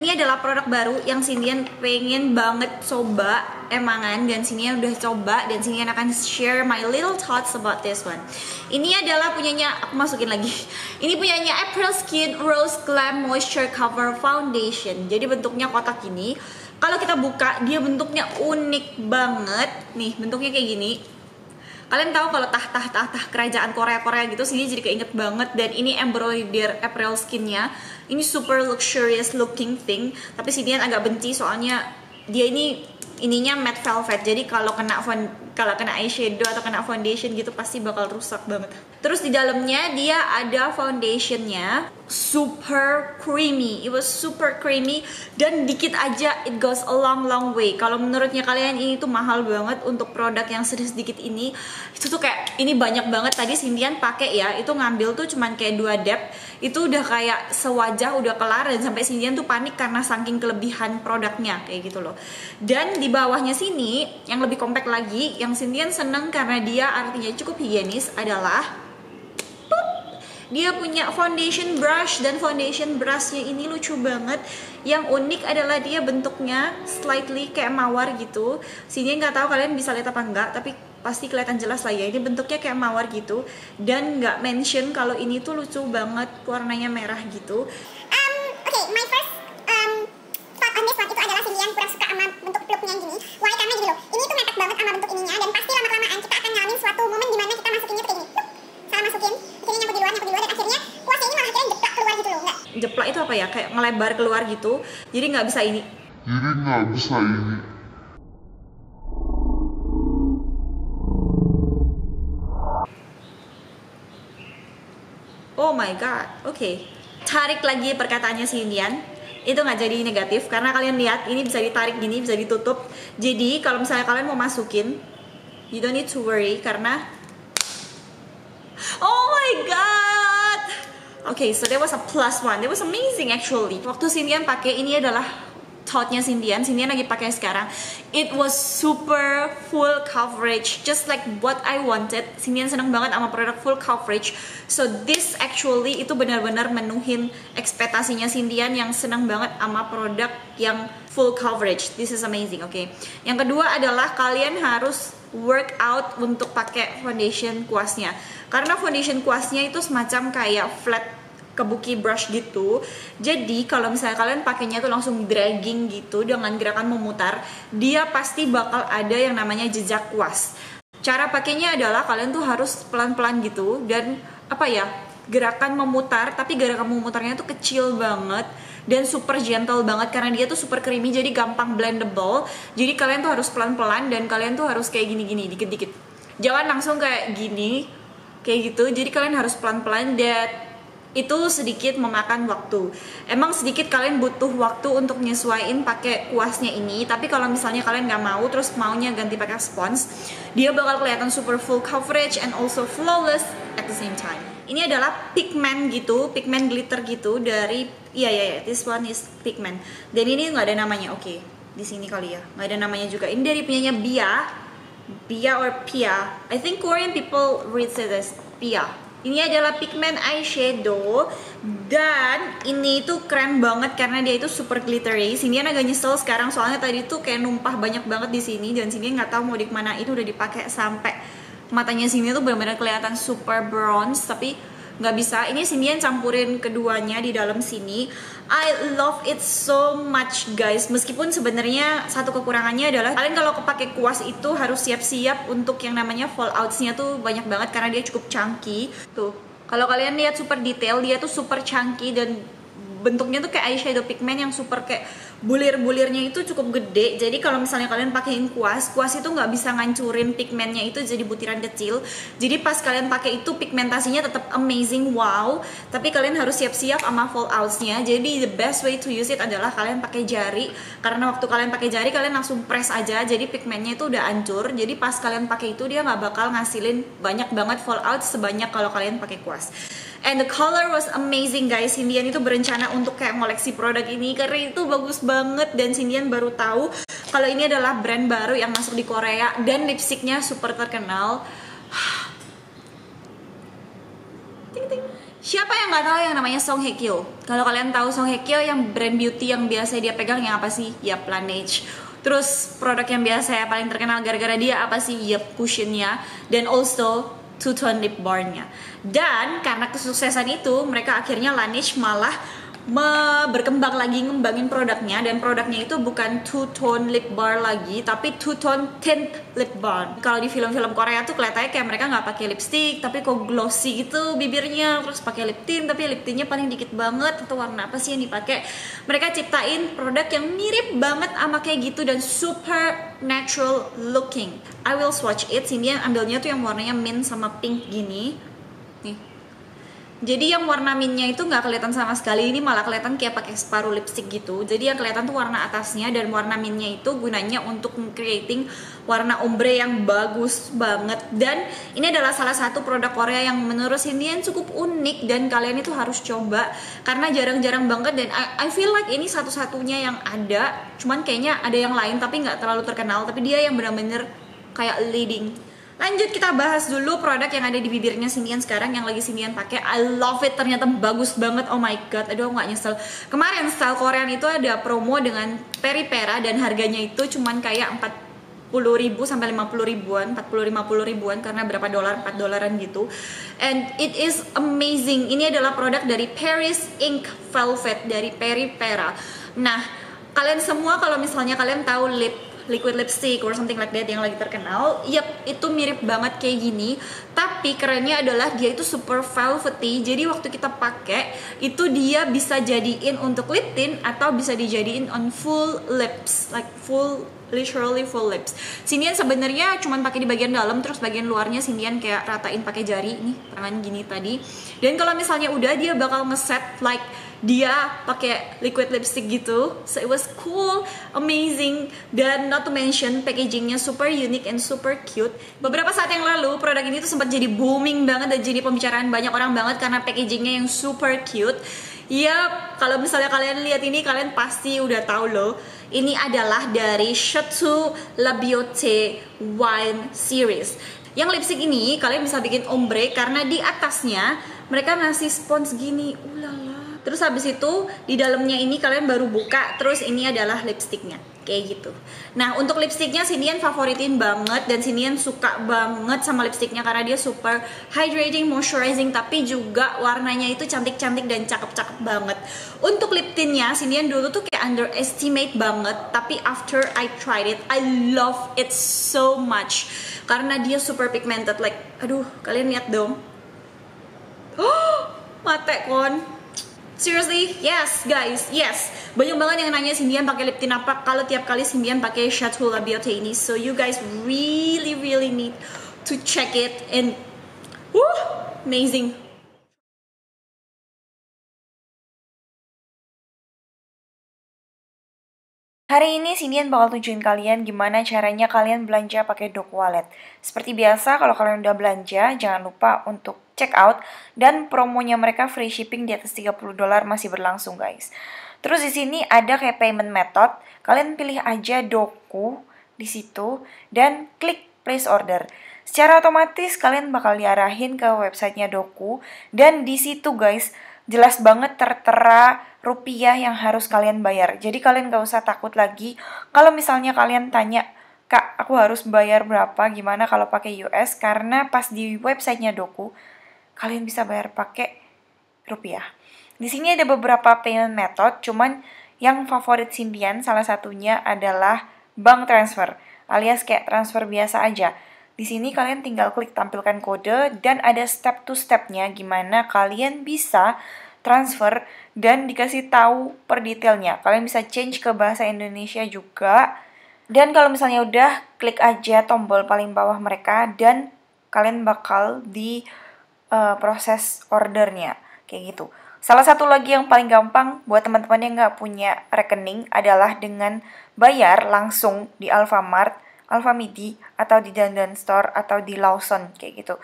Ini adalah produk baru yang Cindian pengen banget coba emangan, dan Cindian udah coba, dan Cindian akan share my little thoughts about this one. Ini adalah punyanya, aku masukin lagi. Ini punyanya April Skin Rose Glam Moisture Cover Foundation. Jadi bentuknya kotak gini. Kalau kita buka, dia bentuknya unik banget. Nih, bentuknya kayak gini. Kalian tahu kalau tahta kerajaan Korea gitu, sini jadi keinget banget. Dan ini embroider April Skinnya. Ini super luxurious looking thing. Tapi Cindian agak benci soalnya dia ininya matte velvet. Jadi kalau kena eyeshadow atau kena foundation gitu pasti bakal rusak banget. Terus di dalamnya dia ada foundationnya, super creamy. It was super creamy dan dikit aja it goes a long way. Kalau menurutnya kalian ini tuh mahal banget untuk produk yang sedikit ini. Itu tuh kayak ini banyak banget. Tadi Cindian pakai ya, itu ngambil tuh cuman kayak 2 dep. Itu udah kayak sewajah udah kelar, dan sampai Cindian tuh panik karena saking kelebihan produknya kayak gitu loh. Dan di bawahnya sini yang lebih compact lagi, yang Cindian seneng karena dia artinya cukup higienis adalah dia punya foundation brush. Dan foundation brushnya ini lucu banget. Yang unik adalah dia bentuknya slightly kayak mawar gitu. Sini nggak tahu kalian bisa lihat apa enggak, tapi pasti kelihatan jelas lah ya. Ini bentuknya kayak mawar gitu. Dan nggak mention kalau ini tuh lucu banget, warnanya merah gitu. Okay, my first thought on this one itu adalah Cindian kurang suka sama bentuk peluknya yang gini. Why? Karena gini loh, ini tuh mepet banget sama bentuk ininya, dan pasti lama-kelamaan kita akan ngalamin suatu momen dimana kita masukinnya tuh kayak gini. Salah masukin, akhirnya nyangkut di luar, dan akhirnya kuasnya ini malah akhirnya jeplak keluar gitu loh. Enggak. Jeplak itu apa ya? Kayak ngelebar keluar gitu. Jadi nggak bisa ini. Oh my god, oke. Tarik lagi perkataannya Cindian. Itu nggak jadi negatif karena kalian lihat ini bisa ditarik gini, bisa ditutup. Jadi kalau misalnya kalian mau masukin, you don't need to worry karena oh my god. Okay, so that was a plus one. That was amazing actually. Waktu Cindian pakai, ini adalah thoughtnya Cindian lagi pakai sekarang. It was super full coverage, just like what I wanted. Cindian seneng banget sama produk full coverage. So this actually itu benar-benar menuhin ekspektasinya Cindian yang seneng banget sama produk yang full coverage. This is amazing, okay. Yang kedua adalah kalian harus work out untuk pakai foundation kuasnya. Karena foundation kuasnya itu semacam kayak flat kabuki brush gitu. Jadi kalau misalnya kalian pakainya tuh langsung dragging gitu dengan gerakan memutar, dia pasti bakal ada yang namanya jejak kuas. Cara pakainya adalah kalian tuh harus pelan-pelan gitu, dan apa ya, gerakan memutar, tapi gerakan memutarnya tuh kecil banget dan super gentle banget karena dia tuh super creamy, jadi gampang blendable. Jadi kalian tuh harus pelan-pelan dan kalian tuh harus kayak gini-gini dikit-dikit. Jangan langsung kayak gini, kayak gitu. Jadi kalian harus pelan-pelan, dan itu sedikit memakan waktu. Emang sedikit kalian butuh waktu untuk nyesuaiin pakai kuasnya ini. Tapi kalau misalnya kalian nggak mau, terus maunya ganti pakai spons, dia bakal kelihatan super full coverage and also flawless at the same time. Ini adalah pigment gitu, pigment glitter gitu dari this one is pigment. Dan ini nggak ada namanya, oke. Di sini kali ya, nggak ada namanya juga. Ini dari punyanya Bia or Pia. I think Korean people read it as Pia. Ini adalah pigment eyeshadow, dan ini tuh keren banget karena dia itu super glittery. Cindian agak nyesel sekarang soalnya tadi tuh kayak numpah banyak banget di sini, dan Cindian nggak tahu mau dikemanain. Udah dipakai sampai matanya sini tuh benar-benar kelihatan super bronze, tapi nggak bisa. Ini Cindian campurin keduanya di dalam sini. I love it so much guys. Meskipun sebenarnya satu kekurangannya adalah kalian kalau kepake kuas itu harus siap-siap untuk yang namanya fallouts-nya tuh banyak banget karena dia cukup chunky. Tuh, kalau kalian lihat super detail, dia tuh super chunky dan bentuknya tuh kayak eyeshadow pigment yang super kayak bulir-bulirnya itu cukup gede. Jadi kalau misalnya kalian pakein kuas itu nggak bisa ngancurin pigmentnya itu jadi butiran kecil. Jadi pas kalian pakai itu pigmentasinya tetap amazing, wow. Tapi kalian harus siap-siap sama fallouts-nya. Jadi the best way to use it adalah kalian pakai jari, karena waktu kalian pakai jari kalian langsung press aja. Jadi pigmentnya itu udah hancur. Jadi pas kalian pakai itu dia nggak bakal ngasilin banyak banget fallouts sebanyak kalau kalian pakai kuas. And the color was amazing guys. Cindian itu berencana untuk kayak ngoleksi produk ini karena itu bagus banget, dan Cindian baru tahu kalau ini adalah brand baru yang masuk di Korea dan lipstiknya super terkenal. Ting ting. Siapa yang nggak tahu yang namanya Song Hye Kyo? Kalau kalian tahu Song Hye Kyo, yang brand beauty yang biasa dia pegang yang apa sih? Ya Laneige. Terus produk yang biasa paling terkenal gara-gara dia apa sih? Ya cushionnya. Dan also two-tone lip bar-nya. Dan karena kesuksesan itu, mereka akhirnya Laneige malah berkembang lagi ngembangin produknya, dan produknya itu bukan two-tone lip bar lagi, tapi two-tone tint lip bar. Kalau di film-film Korea tuh kelihatannya kayak mereka nggak pakai lipstick tapi kok glossy gitu bibirnya, terus pakai lip tint tapi lip tintnya paling dikit banget, atau warna apa sih yang dipakai. Mereka ciptain produk yang mirip banget sama kayak gitu dan super natural looking. I will swatch it. Cindy yang ambilnya tuh yang warnanya mint sama pink gini nih. Jadi yang warna mintnya itu nggak kelihatan sama sekali, ini malah kelihatan kayak pakai separuh lipstick gitu. Jadi yang kelihatan tuh warna atasnya, dan warna mintnya itu gunanya untuk creating warna ombre yang bagus banget. Dan ini adalah salah satu produk Korea yang menurut Cindy cukup unik dan kalian itu harus coba karena jarang-jarang banget, dan I feel like ini satu-satunya yang ada. Cuman kayaknya ada yang lain tapi nggak terlalu terkenal, tapi dia yang benar-benar kayak leading. Lanjut kita bahas dulu produk yang ada di bibirnya Cindy sekarang yang lagi Cindy pakai. I love it, ternyata bagus banget. Oh my god, aduh nggak nyesel. Kemarin style Korean itu ada promo dengan Peripera dan harganya itu cuman kayak 40.000 sampai 50 ribuan, 40-50 ribuan karena berapa dolar, 4 dolaran gitu. And it is amazing. Ini adalah produk dari Paris Ink Velvet dari Peripera. Nah, kalian semua kalau misalnya kalian tahu liquid lipstick or something like that yang lagi terkenal, yep, itu mirip banget kayak gini. Tapi kerennya adalah dia itu super velvety. Jadi waktu kita pakai itu dia bisa jadiin untuk lip tint atau bisa dijadiin on full lips, like literally full lips. Cindy sebenarnya cuman pakai di bagian dalam, terus bagian luarnya Cindy kayak ratain pakai jari nih, tangan gini tadi. Dan kalau misalnya udah, dia bakal ngeset like dia pakai liquid lipstick gitu. So it was cool, amazing, dan not to mention packagingnya super unique and super cute. Beberapa saat yang lalu produk ini tuh sempat jadi booming banget dan jadi pembicaraan banyak orang banget karena packagingnya yang super cute. Ya, kalau misalnya kalian lihat ini, kalian pasti udah tahu loh. Ini adalah dari Chateau La Beauté Wine Series. Yang lipstick ini kalian bisa bikin ombre karena di atasnya mereka ngasih spons gini. Ulala. Terus habis itu di dalamnya ini kalian baru buka, terus ini adalah lipstiknya kayak gitu. Nah, untuk lipstiknya Cindy favoritin banget, dan Cindy suka banget sama lipstiknya karena dia super hydrating, moisturizing, tapi juga warnanya itu cantik-cantik dan cakep-cakep banget. Untuk lip tintnya Cindy dulu tuh kayak underestimate banget, tapi after I tried it, I love it so much karena dia super pigmented. Like, aduh, kalian lihat dong. Oh, mate kon. Seriously, yes guys, yes. Banyak banget yang nanya Cindy pakai lip tint apa kalau tiap kali Cindy pakai Chateau La Beauté ini. So you guys really need to check it, and amazing. Hari ini Cindy bakal tunjukin kalian gimana caranya kalian belanja pakai Doc Wallet. Seperti biasa, kalau kalian udah belanja, jangan lupa untuk check out, dan promonya mereka free shipping di atas $30 masih berlangsung, guys. Terus di sini ada kayak payment method. Kalian pilih aja Doku di situ dan klik place order. Secara otomatis kalian bakal diarahin ke websitenya Doku, dan di situ, guys, jelas banget tertera rupiah yang harus kalian bayar. Jadi kalian gak usah takut lagi kalau misalnya kalian tanya, "Kak, aku harus bayar berapa? Gimana kalau pakai US?" Karena pas di websitenya Doku, kalian bisa bayar pakai rupiah. Di sini ada beberapa payment method, cuman yang favorit Cindian salah satunya adalah bank transfer, alias kayak transfer biasa aja. Di sini kalian tinggal klik tampilkan kode, dan ada step to stepnya gimana kalian bisa transfer dan dikasih tahu per detailnya. Kalian bisa change ke bahasa Indonesia juga. Dan kalau misalnya udah, klik aja tombol paling bawah mereka dan kalian bakal di proses ordernya kayak gitu. Salah satu lagi yang paling gampang buat teman-teman yang nggak punya rekening adalah dengan bayar langsung di Alfamart, Alfamidi, atau di Dandan Store, atau di Lawson kayak gitu.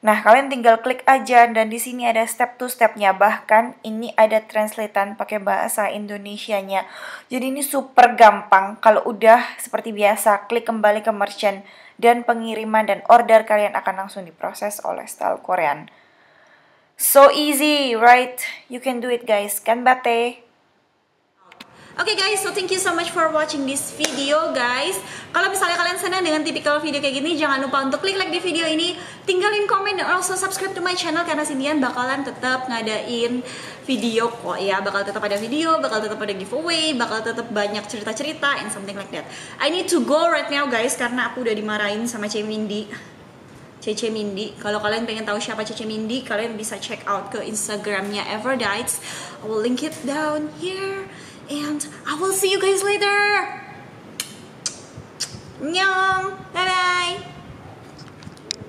Nah, kalian tinggal klik aja, dan di sini ada step to stepnya. Bahkan ini ada translatean pakai bahasa Indonesianya. Jadi ini super gampang. Kalau udah seperti biasa, klik kembali ke merchant, dan pengiriman dan order kalian akan langsung diproses oleh Style Korean. So easy, right? You can do it, guys. Kan Bate? Okay guys, so thank you so much for watching this video guys. Kalau misalnya kalian senang dengan tipikal video kayak gini, jangan lupa untuk klik like di video ini, tinggalin komen dan also subscribe to my channel karena Cindian bakalan tetap ngadain video kok ya. Bakal tetap ada video, bakal tetap ada giveaway, bakal tetap banyak cerita-cerita and something like that. I need to go right now guys karena aku udah dimarahin sama Cece Mindy. Kalau kalian pengen tahu siapa Cece Mindy, kalian bisa check out ke Instagramnya Everdites. I will link it down here. And I will see you guys later. Annyeong. Bye bye.